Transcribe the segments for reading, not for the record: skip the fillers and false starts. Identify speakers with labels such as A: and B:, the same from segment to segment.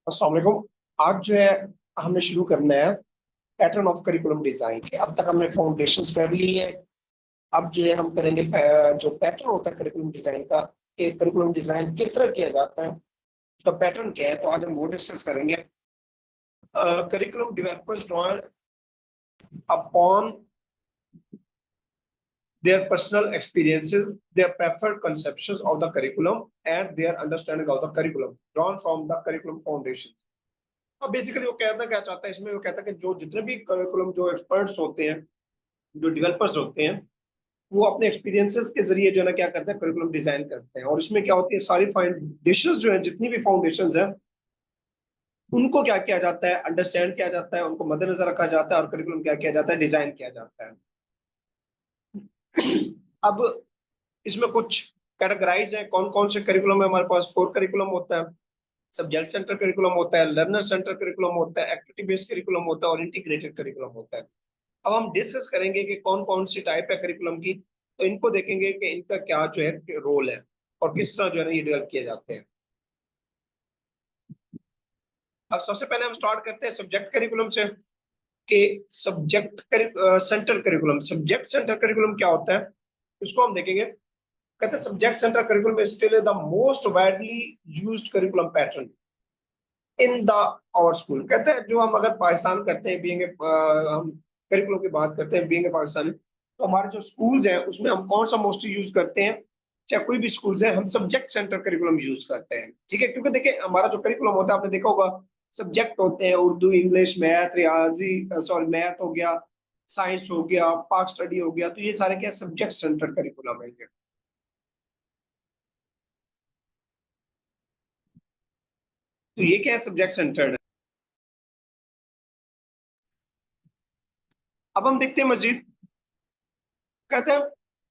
A: अस्सलाम वालेकुम। आज जो है हमने शुरू करना है पैटर्न ऑफ करिकुलम डिजाइन के। अब तक हमने फाउंडेशंस कर ली है। अब जो है हम करेंगे जो पैटर्न होता है करिकुलम डिजाइन का, कि करिकुलम डिजाइन किस तरह किया जाता है, उसका पैटर्न क्या है। तो आज हम वो डिस्कस करेंगे। Curriculum developers draw upon their personal experiences, their preferred conceptions of the curriculum, and their understanding of the curriculum drawn from the curriculum foundations. अब बेसिकली वो कहना क्या चाहता है इसमें, वो कहता है कि जो जितने भी करिकुलम जो एक्सपर्ट्स होते हैं, जो डेवलपर्स होते हैं, वो अपने एक्सपीरियंसेस के जरिए जो है ना क्या करते हैं, करिकुलम डिजाइन करते हैं। और इसमें क्या होती है, सारी फाउंडेशंस जो है, जितनी भी फाउंडेशंस हैं, उनको क्या किया जाता है, अंडरस्टैंड किया जाता है, उनको मद्देनजर रखा जाता है और करिकुलम क्या किया जाता है, डिजाइन किया जाता है। अब इसमें कुछ कैटेगराइज है, कौन कौन से करिकुलम है हमारे पास। कोर करिकुलम होता है, सब्जेक्ट सेंटर करिकुलम होता है, लर्नर सेंटर करिकुलम होता है, एक्टिविटी बेस्ड करिकुलम होता है और इंटीग्रेटेड करिकुलम होता है। अब हम डिस्कस करेंगे कि कौन कौन सी टाइप है करिकुलम की, तो इनको देखेंगे कि इनका क्या जो है रोल है और किस तरह जो है ना ये डेवलप किए जाते हैं। अब सबसे पहले हम स्टार्ट करते हैं सब्जेक्ट करिकुलम से, कि subject centre curriculum. Subject centre curriculum क्या होता है, उसको हम देखेंगे। कहते हैं subject centre curriculum is still the most widely used curriculum pattern in the our school. कहते हैं जो हम अगर पाकिस्तान करते हैं, बीइंग हम करिकुलम की बात करते हैं बीइंग पाकिस्तानी, तो हमारे जो स्कूल्स हैं उसमें हम कौन सा मोस्टली यूज करते हैं, चाहे कोई भी स्कूल्स हैं, हम सब्जेक्ट सेंटर करिकुलम यूज करते हैं। ठीक है, क्योंकि देखिए हमारा जो करिकुलम होता है, आपने देखा होगा सब्जेक्ट होते हैं उर्दू, इंग्लिश, मैथ, रियाजी, सॉरी मैथ हो गया, साइंस हो गया, पाक स्टडी हो गया, तो ये सारे क्या सब्जेक्ट सेंटर करिकुलम है। तो ये क्या है, सब्जेक्ट सेंटर्ड है। अब हम देखते हैं मजीद। कहते हैं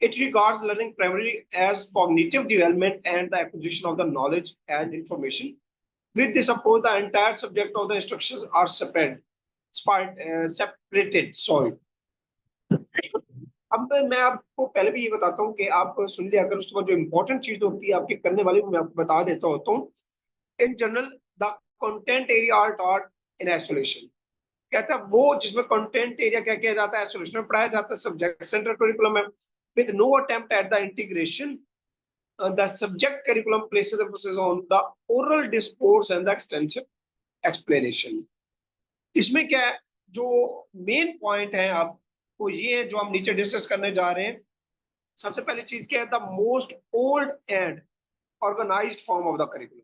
A: it regards learning primarily as cognitive development and the acquisition of the knowledge and information. With this approach, the entire subject of the instructions are separated. Sorry. अब मैं आपको पहले भी ये बताता हूँ कि आप सुन लिया, अगर उसके बाद जो इंपॉर्टेंट चीज होती है आपकी करने वाली, मैं आपको बता देता होता हूँ। In general the content area are taught in isolation. कहता है वो जिसमें कंटेंट एरिया क्या किया जाता है, आइसोलेशन में पढ़ाया जाता है। सब्जेक्ट सेंटर करिकुलम है with no attempt at the integration. The subject curriculum places emphasis on the oral discourse and the extensive explanation. इसमें क्या है, जो मेन पॉइंट है आप वो ये है, जो हम नीचे डिस्कस करने जा रहे हैं। सबसे पहली चीज क्या है, the most old and organised form of the curriculum.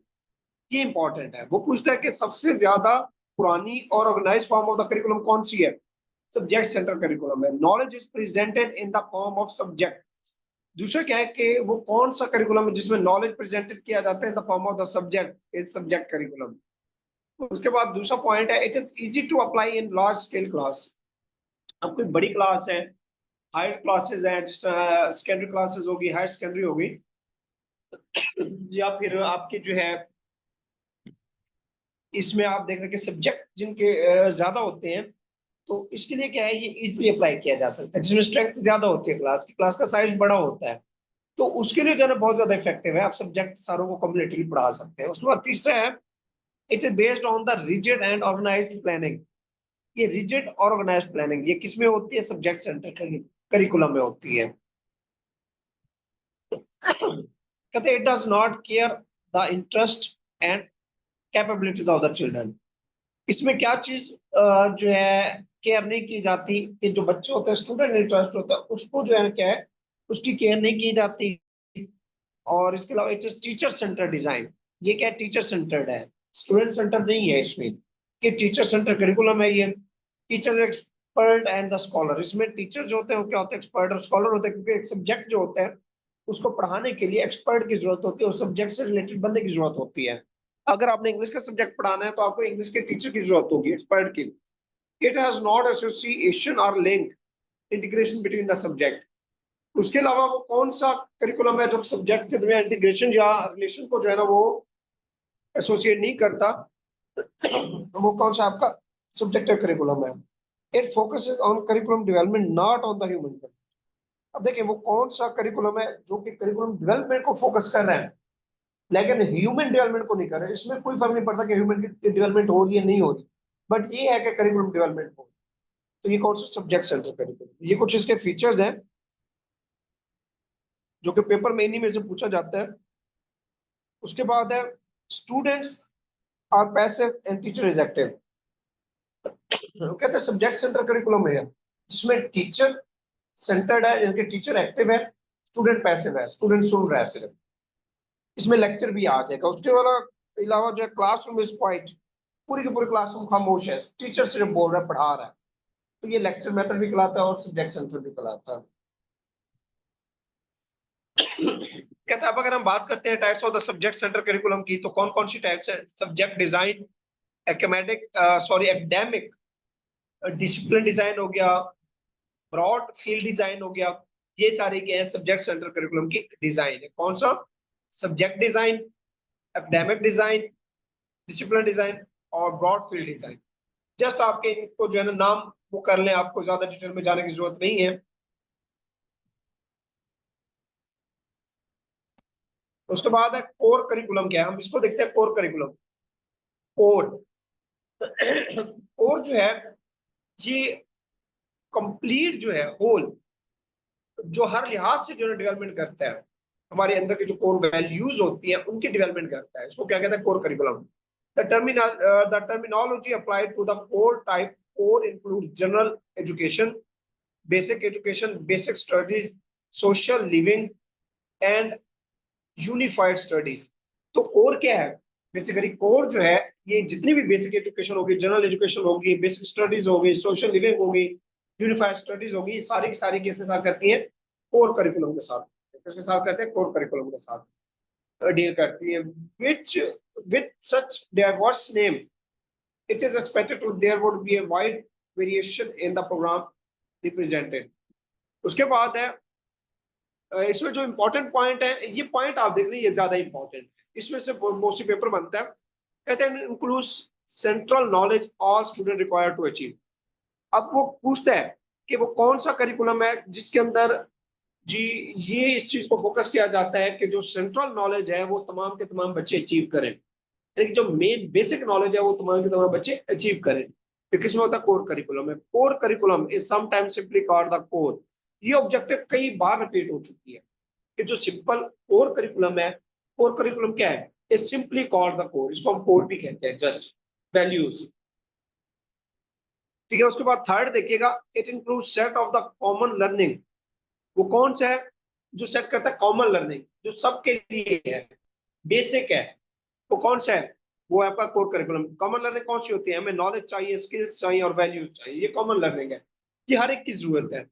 A: ये इंपॉर्टेंट है। वो पूछता है कि सबसे ज्यादा पुरानी और organised form of the curriculum कौन सी है, सब्जेक्ट सेंटर करिकुलम है। Knowledge is presented in the form of subject. दूसरा क्या है कि वो कौन सा करिकुलम है जिसमें नॉलेज प्रेजेंटेड किया जाता है in the form of the subject, is subject curriculum. उसके बाद दूसरा पॉइंट है, it is easy to apply in large scale class. अब कोई बड़ी क्लास है, हायर क्लासेस हैं, सेकेंडरी क्लासेस होगी, हायर सेकेंडरी होगी, या फिर आपके जो है इसमें आप देख रहे सब्जेक्ट जिनके ज्यादा होते हैं, तो इसके लिए क्या है, ये इजीली अप्लाई किया जा सकता है। जिसमें स्ट्रेंथ ज्यादा होती है क्लास की, क्लास का साइज बड़ा होता है, तो उसके लिए जो है ना बहुत ज्यादा इफेक्टिव है। आप सब्जेक्ट सारों को कम्युनिटी पढ़ा सकते हैं। उसके बाद तीसरा है, it is based on the rigid and organised planning. ये रिजिड और ऑर्गेनाइज्ड प्लानिंग ये किसमें होती है, सब्जेक्ट सेंटर करिकुलम में होती है। कहते हैं it does not care the interest and capabilities of the children. इसमें क्या चीज जो है केयर नहीं की जाती, कि जो बच्चे होते हैं, स्टूडेंट इंटरेस्ट होता है, उसको जो है क्या है, उसकी केयर नहीं की जाती। और इसके अलावा it is teacher centre design. ये क्या टीचर सेंटर्ड है, स्टूडेंट सेंटर नहीं है इसमें, कि टीचर सेंटर करिकुलम है ये। Teacher expert and the scholar. इसमें टीचर जो होते हैं वो क्या होते हैं, एक्सपर्ट और स्कॉलर होते हैं, क्योंकि एक सब्जेक्ट जो होता है उसको पढ़ाने के लिए एक्सपर्ट की जरूरत होती है, उस सब्जेक्ट से रिलेटेड बंदे की जरूरत होती है। अगर आपने इंग्लिश का सब्जेक्ट पढ़ाना है तो आपको इंग्लिश के टीचर की जरूरत होगी, एक्सपर्ट की। इट हैज नॉट एसोसिएशन और link integration between the subject. उसके अलावा वो कौन सा करिकुलम है जो सब्जेक्ट के दरमियान इंटीग्रेशन या रिलेशन को जो है ना वो एसोसिएट नहीं करता, वो कौन सा आपका सब्जेक्टिव करिकुलम है। It focuses on curriculum development not on the human. अब देखिए वो कौन सा करिकुलम है जो कि करिकुलम डेवलपमेंट को फोकस कर रहा है, लेकिन ह्यूमन डेवलपमेंट को नहीं कर रहे। इसमें कोई फर्क नहीं पड़ता कि ह्यूमन की डेवलपमेंट हो रही है नहीं हो रही, बट ये है कि करिकुलम डेवलपमेंट हो। तो ये कौन सा सब्जेक्ट सेंटर करिकुलम, ये कुछ इसके फीचर्स हैं जो कि पेपर में इन्हीं में से पूछा जाता है। उसके बाद है students are passive and teacher is active. कहते हैं सब्जेक्ट सेंटर करिकुलम है जिसमें टीचर सेंटर्ड है, यानी कि टीचर एक्टिव है, स्टूडेंट पैसिव है, स्टूडेंट सुन रहा है सिर्फ। इसमें लेक्चर भी आ जाएगा। उसके वाला अलावा जो है क्लासरूम इज क्वाइट, पूरी की पूरी क्लासरूम खामोश है, टीचर सिर्फ बोल रहा है, पढ़ा रहा है। तो ये लेक्चर मेथड भी कहलाता है और सब्जेक्ट सेंटर भी कहलाता है। कहता है अब अगर हम बात करते हैं types of the subject centre curriculum की, तो कौन कौन सी टाइप्स है? Subject design, academic sorry academic discipline design हो गया, ब्रॉड फील्ड डिजाइन हो गया। ये सारे क्या है? सब्जेक्ट सेंटर करिकुलम की डिजाइन है। कौन सा? Subject design, academic design, discipline design और ब्रॉड फील्ड डिजाइन। जस्ट आपके इनको जो है ना नाम वो कर लें, आपको ज्यादा डिटेल में जाने की जरूरत नहीं है। उसके बाद है कोर करिकुलम। क्या है? हम इसको देखते हैं कोर करिकुलम। कोर कोर जो है ये कंप्लीट जो है होल, जो हर लिहाज से जो है डेवलपमेंट करता है, हमारे अंदर की जो कोर वैल्यूज होती है उनकी डेवलपमेंट करता है। इसको क्या कहते हैं? Core curriculum. The terminology applied to the core type, core include general education, basic education, basic studies, social living and unified studies. तो कोर क्या है? बेसिकली कोर जो है ये जितनी भी बेसिक एजुकेशन होगी, जनरल एजुकेशन होगी, बेसिक स्टडीज होगी, सोशल लिविंग होगी, यूनिफाइड स्टडीज होगी, सारी की सारी किसके साथ करती है? कोर करिकुलम के साथ। किसके साथ करते हैं? कोर करिकुलम के साथ डील करती है। Which with such diverse name it is expected to there would be a wide variation in the program represented. उसके बाद है इसमें जो इंपॉर्टेंट पॉइंट है, ये पॉइंट आप देख रहे हैं, ये ज्यादा इंपॉर्टेंट है। इसमें से मोस्टली पेपर बनता है। कहते हैं include central knowledge all student require to achieve. अब वो पूछता है कि वो कौन सा करिकुलम है जिसके अंदर जी ये इस चीज को फोकस किया जाता है कि जो सेंट्रल नॉलेज है वो तमाम के तमाम बच्चे अचीव करें, यानी कि जो मेन बेसिक नॉलेज है वो तमाम के तमाम बच्चे अचीव करें। तो किसमें होता है? कोर करिकुलम है। Core curriculum is sometimes simply called the core. ये ऑब्जेक्टिव कई बार रिपीट हो चुकी है कि जो सिंपल कोर करिकुलम है, कोर करिकुलम क्या है? Is simply called the core. इसको हम कोर भी कहते हैं, जस्ट वैल्यूज। ठीक है। उसके बाद थर्ड देखिएगा, it include set of the common learning. वो कौन सा है जो सेट करता है कॉमन लर्निंग, जो सबके लिए है, बेसिक है? वो कौन सा है? वो आपका कोर करिकुलम। कॉमन लर्निंग कौन सी होती है? हमें नॉलेज चाहिए, स्किल्स चाहिए और वैल्यूज चाहिए, ये कॉमन लर्निंग है, ये हर एक की जरूरत है।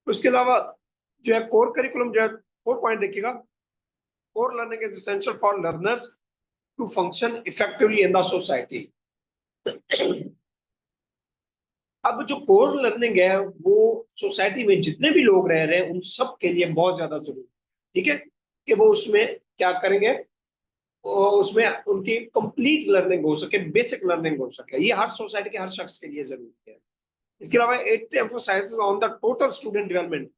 A: उसके अलावा जो है कोर करिकुलम जो है, 4 पॉइंट देखिएगा। Core learning is essential for learners to function effectively in the society. अब जो कोर लर्निंग है वो सोसाइटी में जितने भी लोग रह रहे हैं उन सब के लिए बहुत ज्यादा जरूरी। ठीक है कि वो उसमें क्या करेंगे, उसमें उनकी कंप्लीट लर्निंग हो सके, बेसिक लर्निंग हो सके। ये हर सोसाइटी के हर शख्स के लिए जरूरी है। इसके अलावा it emphasises on the total student development,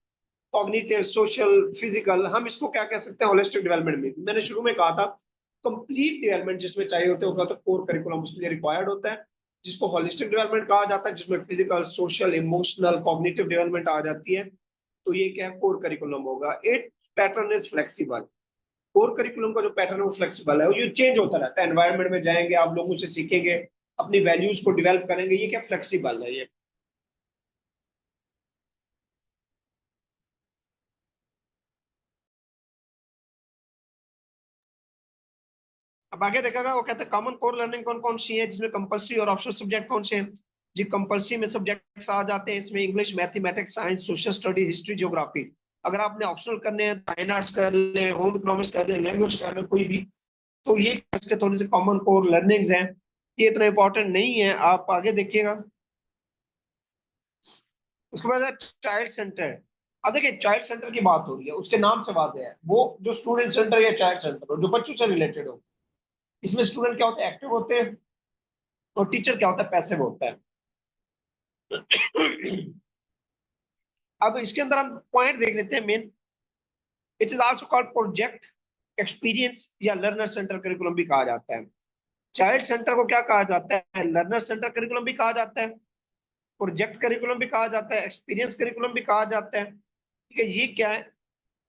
A: cognitive, social, physical. हम इसको क्या कह सकते हैं? होलिस्टिक डेवलपमेंट में। मैंने शुरू में कहा था कंप्लीट डेवलपमेंट जिसमें चाहिए होते होगा तो कोर करिकुलम उसके लिए रिक्वायर्ड होता है, जिसको होलिस्टिक डेवलपमेंट कहा जाता है, जिसमें physical, social, emotional, cognitive development आ जाती है। तो ये क्या है? कोर करिकुलम होगा। It pattern is flexible. Core curriculum का जो पैटर्न है वो फ्लेक्सिबल है, ये चेंज होता रहता है। एनवायरनमेंट में जाएंगे, आप लोगों से सीखेंगे, अपनी वैल्यूज को डेवलप करेंगे। ये क्या फ्लेक्सिबल है ये। अब आगे देखेगा, वो कहते हैं कॉमन कोर लर्निंग कौन कौन सी है, जिसमें कंपलसरी और ऑप्शनल सब्जेक्ट कौन से हैं? जी कंपलसरी में सब्जेक्ट्स आ जाते हैं इसमें English, mathematics, science, social study, history, geography. अगर आपने ऑप्शनल करने हैं, फाइन आर्ट्स कर ले, होम इकोनॉमिक्स कर ले, लैंग्वेज कर ले, कोई भी, तो ये इसके थोड़े से कॉमन कोर लर्निंग्स हैं। ये इतना इंपॉर्टेंट नहीं है, आप आगे देखिएगा। उसके बाद है चाइल्ड सेंटर। अब देखिए चाइल्ड सेंटर की बात हो रही है, उसके नाम से बात है, वो जो स्टूडेंट सेंटर या चाइल्ड सेंटर हो जो बच्चों से रिलेटेड हो। इसमें स्टूडेंट क्या होते हैं? एक्टिव होते हैं, और टीचर क्या होता है? पैसिव होता है। अब इसके अंदर हम पॉइंट देख लेते हैं main. It is also called project experience या लर्नर सेंटर करिकुलम भी कहा जाता है। चाइल्ड सेंटर को क्या कहा जाता है? लर्नर सेंटर करिकुलम भी कहा जाता है, प्रोजेक्ट करिकुलम भी कहा जाता है, एक्सपीरियंस करिकुलम भी कहा जाता है। ठीक है, ये क्या है?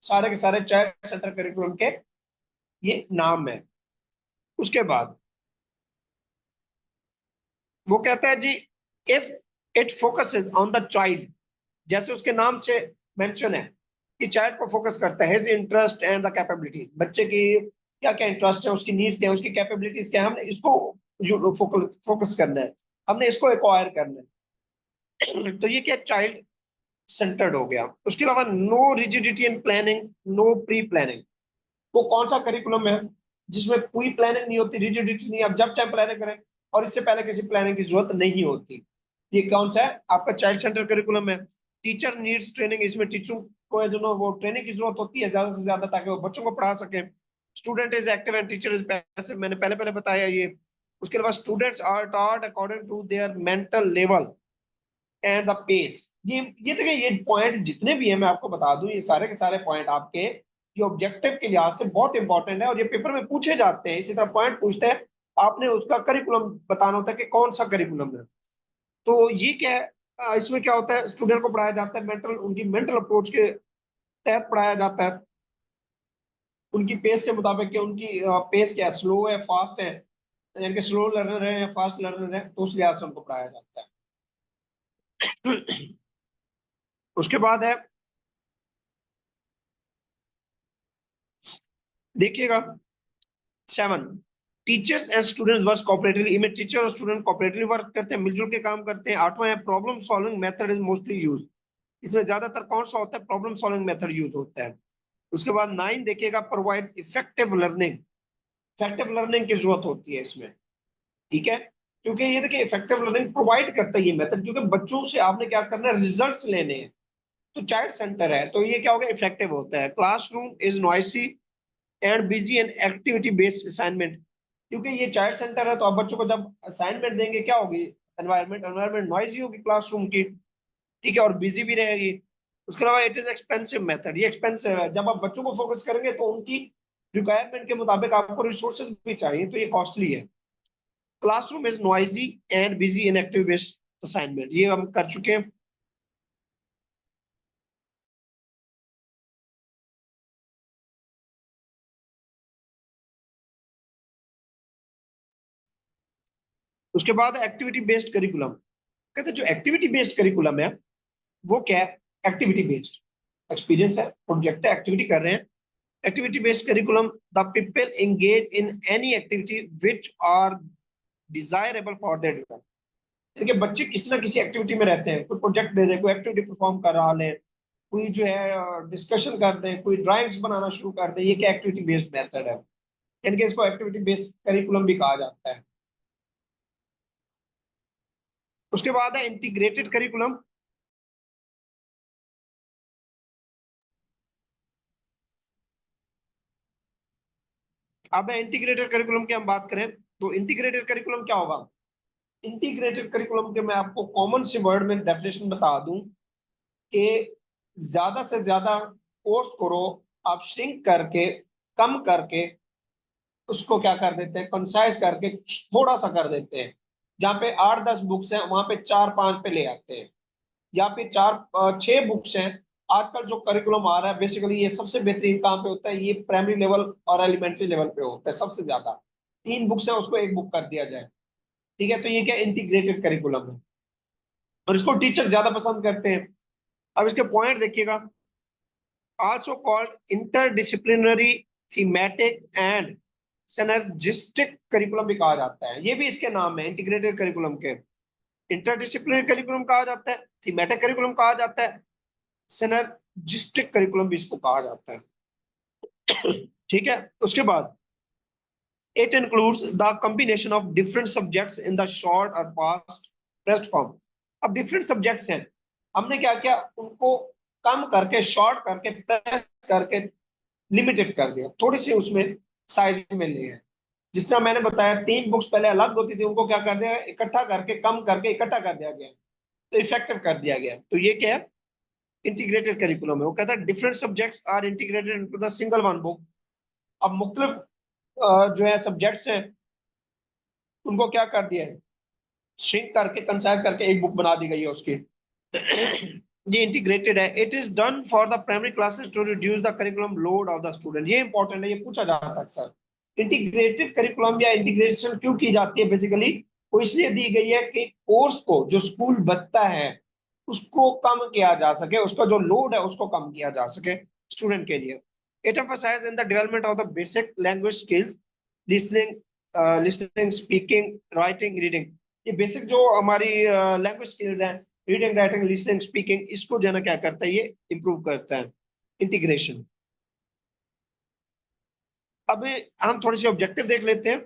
A: सारे के सारे चाइल्ड सेंटर करिकुलम के ये नाम है। उसके बाद वो कहता है जी, if it focuses on the child, जैसे उसके नाम से मेंशन है कि चाइल्ड को फोकस करता है, his interest and the capability, बच्चे की क्या क्या इंटरेस्ट है, उसकी नीड्स क्या है, उसकी कैपेबिलिटीज क्या है, हमने इसको जो फोकस करना है, हमने इसको एक्वायर करना है। तो ये क्या, चाइल्ड सेंटर्ड हो गया। उसके अलावा no rigidity in planning, no pre planning. वो कौन सा करिकुलम है जिसमें कोई प्लानिंग नहीं होती, रिजिडिटी नहीं, आप जब चाहे प्लानिंग करें और इससे पहले किसी प्लानिंग की जरूरत नहीं होती? ये कौन सा है? आपका चाइल्ड सेंटर करिकुलम है। टीचर नीड्स ट्रेनिंग, इसमें टीचरों को है जो ना वो ट्रेनिंग की जरूरत होती है ज्यादा से ज्यादा, ताकि वो बच्चों को पढ़ा सके। Student is active and teacher is passive, मैंने पहले पहले बताया ये। उसके अलावा students are taught according to their mental level and the pace. ये देखिए, ये पॉइंट जितने भी है मैं आपको बता दूं, ये सारे के सारे पॉइंट आपके ये ऑब्जेक्टिव के लिहाज से बहुत इंपॉर्टेंट है और ये पेपर में पूछे जाते हैं। इसी तरह पॉइंट पूछते हैं, आपने उसका करिकुलम बताना होता है कि कौन सा करिकुलम है। तो ये क्या है, इसमें क्या होता है, स्टूडेंट को पढ़ाया जाता है मेंटल, उनकी मेंटल अप्रोच के तहत पढ़ाया जाता है, उनकी पेस के मुताबिक कि उनकी पेस क्या है, स्लो है फास्ट है, यानी कि स्लो लर्नर है या फास्ट लर्नर है, तो उस लिहाज से उनको पढ़ाया जाता है। उसके बाद है, देखिएगा 7, teachers and students work cooperatively. इनमें टीचर और स्टूडेंट कोऑपरेटिवली वर्क करते हैं, मिलजुल के काम करते हैं। 8वां है, problem solving method is mostly use. इसमें ज्यादातर कौन सा होता है? प्रॉब्लम सॉल्विंग मेथड यूज होता है। उसके बाद 9 देखिएगा, provide effective learning. Effective learning की जरूरत होती है इसमें, ठीक है, क्योंकि ये देखिए इफेक्टिव लर्निंग प्रोवाइड करता है ये मेथड, क्योंकि बच्चों से आपने क्या करना है, रिजल्ट्स लेने हैं। तो चाइल्ड सेंटर है तो ये क्या होगा, इफेक्टिव होता है। Classroom is noisy and busy and activity based assignment, क्योंकि ये चाइल्ड सेंटर है तो आप बच्चों को जब असाइनमेंट देंगे क्या होगी, एनवायरमेंट नॉइजी होगी क्लासरूम की, ठीक है, और बिजी भी रहेगी। उसके अलावा इट इज एक्सपेंसिव मेथड, ये एक्सपेंसिव है। जब आप बच्चों को फोकस करेंगे तो उनकी रिक्वायरमेंट के मुताबिक आपको रिसोर्सेज भी चाहिए, तो ये कॉस्टली है। Classroom is noisy and busy in active based assignment, ये हम कर चुके हैं। उसके बाद एक्टिविटी बेस्ड करिकुलम। कहते हैं जो एक्टिविटी बेस्ड करिकुलम है वो क्या है, एक्टिविटी बेस्ड, एक्सपीरियंस है, प्रोजेक्ट है, एक्टिविटी कर रहे हैं। Activity based curriculum, the people engage in any activity which are desirable for their development. यानी कि बच्चे किसी ना किसी एक्टिविटी में रहते हैं, कोई प्रोजेक्ट दे दे, कोई एक्टिविटी परफॉर्म कर रहा है, कोई जो है डिस्कशन कर दे, कोई ड्राइंग्स बनाना शुरू कर दे, ये क्या एक्टिविटी बेस्ड मेथड है, यानी कि इसको एक्टिविटी बेस्ड करिकुलम भी कहा जाता है। उसके बाद है इंटीग्रेटेड करिकुलम। अब इंटीग्रेटेड करिकुलम की हम बात करें तो इंटीग्रेटेड करिकुलम क्या होगा? इंटीग्रेटेड करिकुलम के मैं आपको कॉमन से वर्ड में डेफिनेशन बता दूं कि ज्यादा से ज्यादा कोर्स करो, आप श्रिंक करके, कम करके उसको क्या कर देते हैं, कंसाइज करके थोड़ा सा कर देते हैं। जहाँ पे 8-10 बुक्स हैं वहां पे 4-5 पे ले आते हैं, या फिर 4-6 बुक्स हैं। आजकल जो करिकुलम आ रहा है बेसिकली ये सबसे बेहतरीन कहाँ पे होता है, ये प्राइमरी लेवल और एलिमेंट्री लेवल पे होता है सबसे ज्यादा। 3 बुक्स है उसको 1 बुक कर दिया जाए, ठीक है, तो ये क्या इंटीग्रेटेड करिकुलम है और इसको टीचर ज्यादा पसंद करते हैं। अब इसके पॉइंट देखिएगा, also called interdisciplinary, thematic and synergistic curriculum भी कहा जाता है। ये भी इसके नाम है इंटीग्रेटेड करिकुलम के। इंटरडिसिप्लिनरी करिकुलम कहा जाता है, थीमेटिक करिकुलम कहा जाता है, सिनर्जिस्टिक करिकुलम भी इसको कहा जाता है। ठीक है, उसके बाद it includes the combination of different subjects in the short और फास्ट प्रेस्ड फॉर्म। अब डिफरेंट सब्जेक्ट्स हैं, हमने क्या किया, उनको कम करके, शॉर्ट करके, प्रेस करके लिमिटेड कर दिया, थोड़ी सी उसमें साइज में लिए हैं। जिस तरह मैंने बताया 3 बुक्स पहले अलग होती थी, उनको क्या कर दिया, इकट्ठा करके, कम करके इकट्ठा कर दिया गया, तो इफेक्टिव कर दिया गया। तो ये क्या है, इंटीग्रेटेड करिकुलम है। वो कहता है different subjects are integrated into the single one book अब मुख्तलिफ जो है सब्जेक्ट्स हैं उनको क्या कर दिया है, श्रिंक करके कंसाइज करके एक बुक बना दी गई है उसकी। ये इंटीग्रेटेड है। It is done for the primary classes to reduce the curriculum load of the student. ये इंपॉर्टेंट है, ये पूछा जाता है सर। इंटीग्रेटेड करिकुलम या इंटीग्रेशन क्यों की जाती है बेसिकली, वो इसलिए दी गई है कि कोर्स को जो स्कूल बचता है उसको कम किया जा सके, उसका जो लोड है उसको कम किया जा सके स्टूडेंट के लिए। It emphasizes in the development of the basic language skills, listening, listening, speaking, writing, reading। ये बेसिक जो हमारी लैंग्वेज स्किल्स हैं, रीडिंग, राइटिंग, लिसनिंग, स्पीकिंग, इसको जो है ना क्या करता है, ये इंप्रूव करता है इंटीग्रेशन। अब हम थोड़ी सी ऑब्जेक्टिव देख लेते हैं।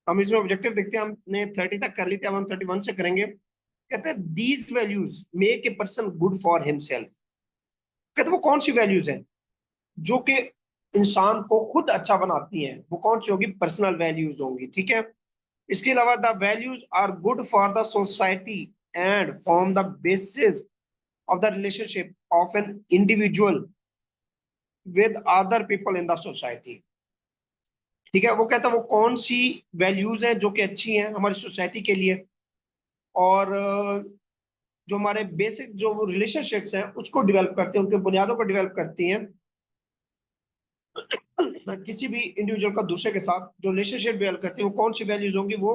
A: हम इसमें ऑब्जेक्टिव देखते हैं, हमने 30 तक कर ली थी, अब हम 31 से करेंगे। कहते हैं these values make a person good for himself. कहते हैं वो कौन सी वैल्यूज हैं जो कि इंसान को खुद अच्छा बनाती हैं, वो कौन सी होगी, पर्सनल वैल्यूज होंगी, ठीक है। इसके अलावा the values are good for the society and form the basis of the relationship of an individual with other people in the society। ठीक है, वो कहता है वो कौन सी वैल्यूज हैं जो कि अच्छी हैं हमारी सोसाइटी के लिए, और जो हमारे बेसिक जो रिलेशनशिप्स हैं उसको डेवलप करते हैं, उनके बुनियादों को डेवलप करती हैं। किसी भी इंडिविजुअल का दूसरे के साथ जो रिलेशनशिप डेवलप करती है वो कौन सी वैल्यूज होंगी, वो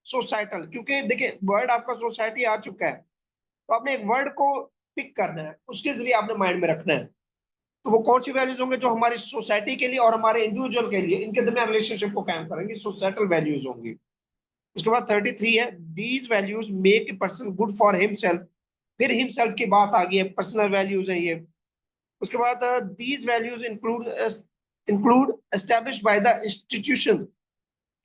A: सोसाइटल। क्योंकि देखिए वर्ड आपका सोसाइटी आ चुका है, तो आपने एक वर्ड को पिक करना है, उसके जरिए आपने माइंड में रखना है। तो वो कौन सी वैल्यूज होंगे जो हमारी सोसाइटी के लिए और हमारे इंडिविजुअल के लिए, इनके दरमियान रिलेशनशिप को कायम करेंगे, सोसाइटल वैल्यूज होंगी। उसके बाद 33 है, these values make a person good for himself. फिर हिमसेल्फ की बात आ गई है, पर्सनल वैल्यूज है ये। उसके बाद these values include include establish by the institution,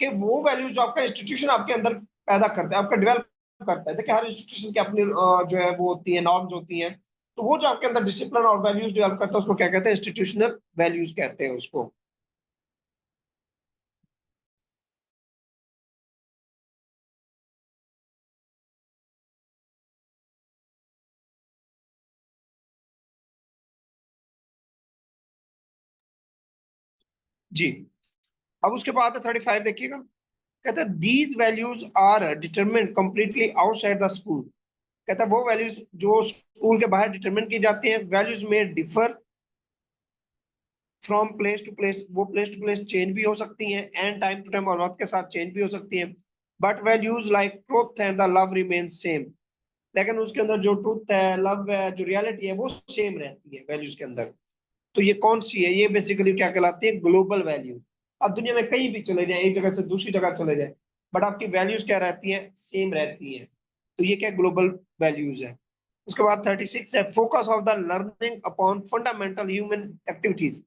A: कि वो वैल्यूज जो आपका इंस्टीट्यूशन आपके अंदर पैदा करता है, आपका डेवलप करता है। देखिए हर इंस्टीट्यूशन की अपनी जो है वो होती है, नॉर्म्स होती हैं। तो वो जो आपके अंदर डिसिप्लिन और वैल्यूज डेवलप करता है उसको क्या कहते हैं, इंस्टीट्यूशनल वैल्यूज कहते हैं उसको। जी। अब उसके बाद 35 देखिएगा, कहता है these values are determined completely outside the school. कहता है वो वैल्यूज जो स्कूल के बाहर डिटरमिन की जाती हैं, values may differ from place to place, वो प्लेस टू प्लेस चेंज भी हो सकती हैं, एंड टाइम टू टाइम और वक्त के साथ चेंज भी हो सकती हैं। But values like truth and the love remain same. लेकिन उसके अंदर जो ट्रुथ है, लव है, जो रियलिटी है, वो सेम रहती है वैल्यूज के अंदर। तो ये कौन सी है, ये बेसिकली क्या कहलाती है, ग्लोबल वैल्यू। अब दुनिया में कहीं भी चले जाए, एक जगह से दूसरी जगह चले जाए, बट आपकी वैल्यूज क्या रहती है, सेम रहती है। तो ये क्या ग्लोबल वैल्यूज है। उसके बाद 36 है, focus of the learning upon fundamental human activities.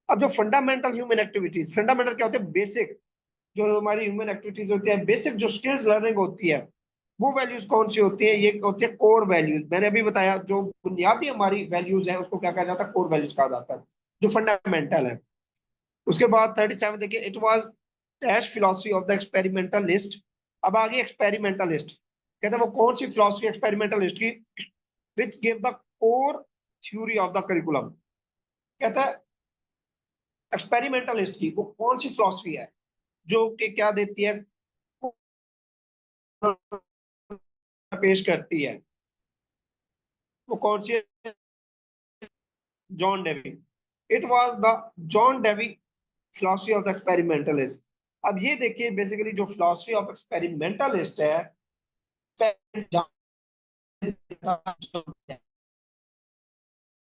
A: अब जो फंडामेंटल ह्यूमन एक्टिविटीज, फंडामेंटल क्या होते हैं, बेसिक जो हमारी ह्यूमन एक्टिविटीज होती है, बेसिक जो स्किल्स लर्निंग होती है, वो वैल्यूज कौन सी होती है, ये होती है कोर वैल्यूज। मैंने अभी बताया जो बुनियादी हमारी वैल्यूज है उसको क्या कहा जाता है, कोर वैल्यूज कहा जाता है, जो फंडामेंटल है। उसके बाद 37 देखिए, it was dash philosophy of the experimentalist. अब आगे एक्सपेरिमेंटलिस्ट, कहते हैं वो कौन सी फिलोसफी एक्सपेरिमेंटलिस्ट की, which give the core theory of the curriculum. कहता है एक्सपेरिमेंटलिस्ट की वो कौन सी फिलोसफी है जो कि क्या देती है, पेश करती है, वो कौन सी है, John Dewey. It was the John Dewey philosophy of the experimentalist. अब ये देखिए बेसिकली जो फिलोसफी ऑफ एक्सपेरिमेंटलिस्ट है,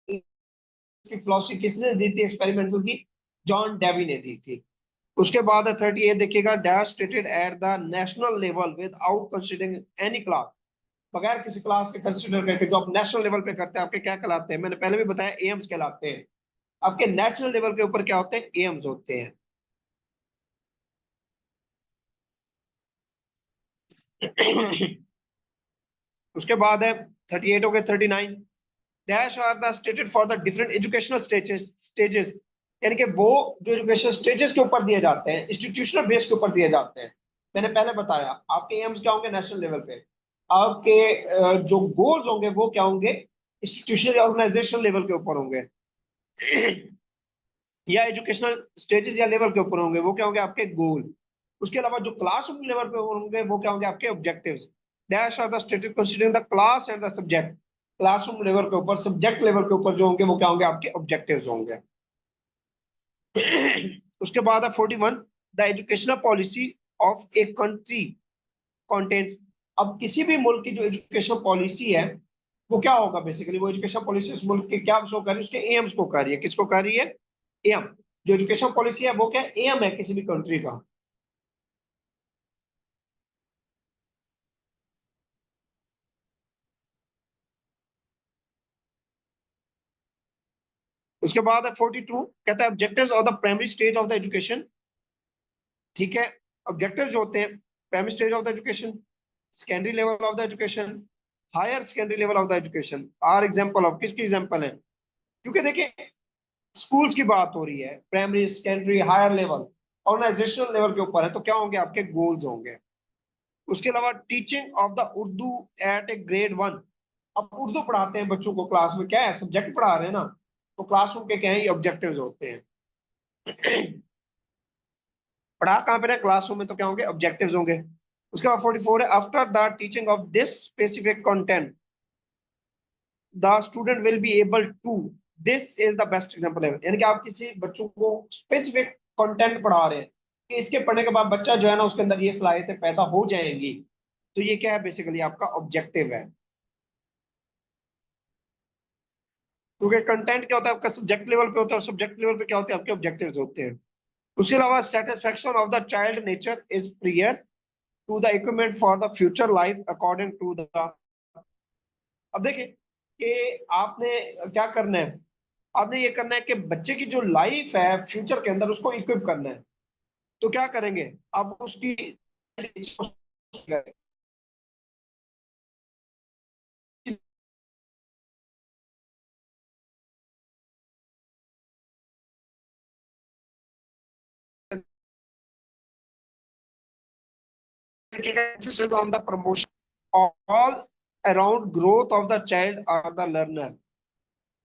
A: इसकी फिलोसफी किसने दी थी एक्सपेरिमेंटल की, जॉन डेवी ने दी थी। उसके बाद 38 देखिएगा, dash stated at the national level without considering any class. बगैर किसी क्लास के कंसीडर करके जो आप नेशनल लेवल पे करते हैं, आपके क्या कहलाते हैं, मैंने पहले भी बताया एम्स कहलाते हैं। आपके नेशनल लेवल के ऊपर क्या होते हैं, एम्स होते हैं। उसके बाद है 38 हो गए 39। Dash are the stated for the different educational stages, यानी कि वो जो एजुकेशन स्टेजेस के ऊपर दिए जाते हैं, इंस्टीट्यूशनल बेस के ऊपर दिए जाते हैं। मैंने पहले बताया आपके एम्स क्या होंगे नेशनल लेवल पे, आपके जो गोल्स होंगे वो क्या होंगे इंस्टीट्यूशनल ऑर्गेनाइजेशन लेवल के ऊपर होंगे, या एजुकेशनल स्टेजेस या लेवल के ऊपर होंगे, वो क्या होंगे आपके गोल। उसके अलावा जो क्लासरूम लेवल पे होंगे वो क्या होंगे आपके objectives. Dash are the stated considering the class and the subject, classroom level के ऊपर सब्जेक्ट लेवल के ऊपर जो होंगे वो क्या होंगे आपके ऑब्जेक्टिव्स होंगे। उसके बाद है 41, the educational policy of a country content. अब किसी भी मुल्क की जो एजुकेशन पॉलिसी है वो क्या होगा, बेसिकली वो एजुकेशन पॉलिसी उस मुल्क के क्या शो कर रही है, उसके एम्स को कर रही है, किसको कर रही है, एम। जो एजुकेशन पॉलिसी है वो क्या एम है किसी भी कंट्री का। उसके बाद है 42, कहता है objectives of the primary stage of the education. ठीक है, ऑब्जेक्टिव्स जो होते हैं primary stage of the education, secondary level of the education, higher secondary level of the education are example of, किसकी एग्जांपल है, क्योंकि देखिए स्कूल्स की बात हो रही है, primary secondary higher level organisational level के ऊपर है, तो क्या होंगे आपके गोल्स होंगे। उसके अलावा teaching of the Urdu at a grade 1। अब उर्दू पढ़ाते हैं बच्चों को क्लास में, क्या है सब्जेक्ट पढ़ा रहे हैं ना, तो क्लासरूम के क्या है ये ऑब्जेक्टिव्स होते हैं। पढ़ा कहाँ पे रहे क्लासरूम में, तो क्या होंगे ऑब्जेक्टिव्स होंगे। उसके बाद 44 है after the teaching of this specific content the student will be able to, this is the best example है, यानी कि आप किसी बच्चों को स्पेसिफिक कंटेंट पढ़ा रहे हैं कि इसके पढ़ने के बाद बच्चा जो है ना उसके अंदर ये सलाहियतें पैदा हो जाएंगी, तो ये क्या है बेसिकली आपका ऑब्जेक्टिव है। क्योंकि कंटेंट क्या होता है आपका सब्जेक्ट लेवल पे होता है, और सब्जेक्ट लेवल पे क्या होते हैं आपके ऑब्जेक्टिव्स होते हैं। उसके अलावा satisfaction of the child nature is prior to the equipment for the future life according to the. अब देखिए कि आपने क्या करना है, आपने ये करना है कि बच्चे की जो लाइफ है फ्यूचर के अंदर उसको इक्विप करना है। तो क्या करेंगे आप उसकी emphasis on the promotion all around growth of the child or the learner,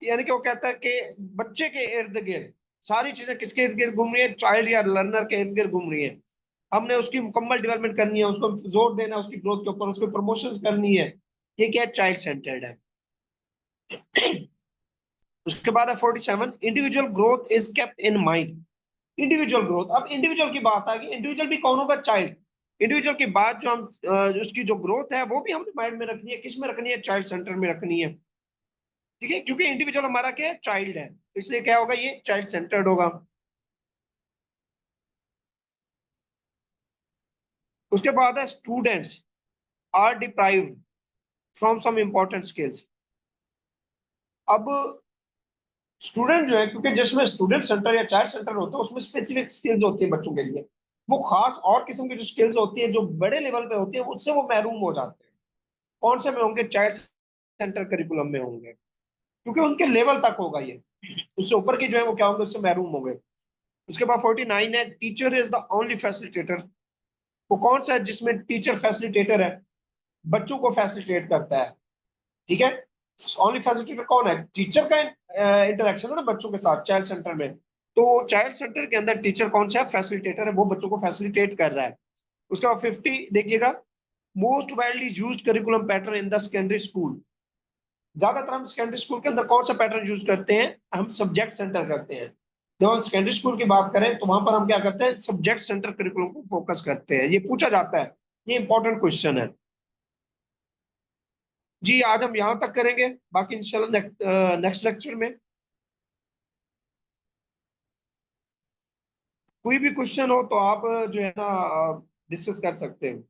A: यानी कि वो कहता है कि बच्चे के इर्द गिर्द सारी चीजें किसके इर्द गिर्द घूम रही है, चाइल्ड या लर्नर के इर्द गिर्द घूम रही है। हमने उसकी मुकम्मल डेवलपमेंट करनी है, उसको जोर देना है उसकी ग्रोथ के ऊपर, उसको प्रमोशन करनी है, ये क्या चाइल्ड सेंटर्ड है। उसके बाद है 47, individual growth is kept in mind. Individual growth, अब इंडिविजुअल की बात आ गई, इंडिविजुअल भी कौन होगा चाइल्ड। इंडिविजुअल की बात जो हम उसकी जो ग्रोथ है वो भी हमने माइंड में रखनी है, किस में रखनी है चाइल्ड सेंटर में रखनी है। ठीक है, क्योंकि इंडिविजुअल हमारा क्या है चाइल्ड है, तो इसलिए क्या होगा ये चाइल्ड सेंटर्ड होगा। उसके बाद है students are deprived from some important skills. अब स्टूडेंट जो है, क्योंकि जिसमें स्टूडेंट सेंटर या चाइल्ड सेंटर होता है उसमें स्पेसिफिक स्किल्स होती है बच्चों के लिए, वो खास और किस्म की जो स्किल्स होती है जो बड़े लेवल पे होती है उससे वो महरूम हो जाते हैं। कौन से में होंगे, चाइल्ड सेंटर करिकुलम में होंगे, क्योंकि उनके लेवल तक होगा ये, उससे ऊपर की जो है वो क्या होंगे उससे महरूम होंगे। उसके बाद 49 है teacher is the only facilitator. वो कौन सा है जिसमें टीचर फैसिलिटेटर है, बच्चों को फैसिलिटेट करता है। ठीक है, ओनली फैसिलिटेटर कौन है, टीचर का इंटरेक्शन है ना बच्चों के साथ चाइल्ड सेंटर में, तो चाइल्ड सेंटर के अंदर टीचर कौन सा है फैसिलिटेटर है, वो बच्चों को फैसिलिटेट कर रहा है। उसके बाद 50 देखिएगा, most widely used curriculum pattern in the secondary school. ज्यादातर हम सेकेंडरी स्कूल के अंदर कौन सा पैटर्न यूज करते हैं, हम सब्जेक्ट सेंटर करते हैं। जब हम सेकेंडरी स्कूल की बात करें तो वहां पर हम क्या करते हैं सब्जेक्ट सेंटर करिकुलम को फोकस करते हैं, ये पूछा जाता है, ये इंपॉर्टेंट क्वेश्चन है। जी आज हम यहाँ तक करेंगे, बाकी इंशाल्लाह नेक्स्ट लेक्चर में कोई भी क्वेश्चन हो तो आप जो है ना डिस्कस कर सकते हैं।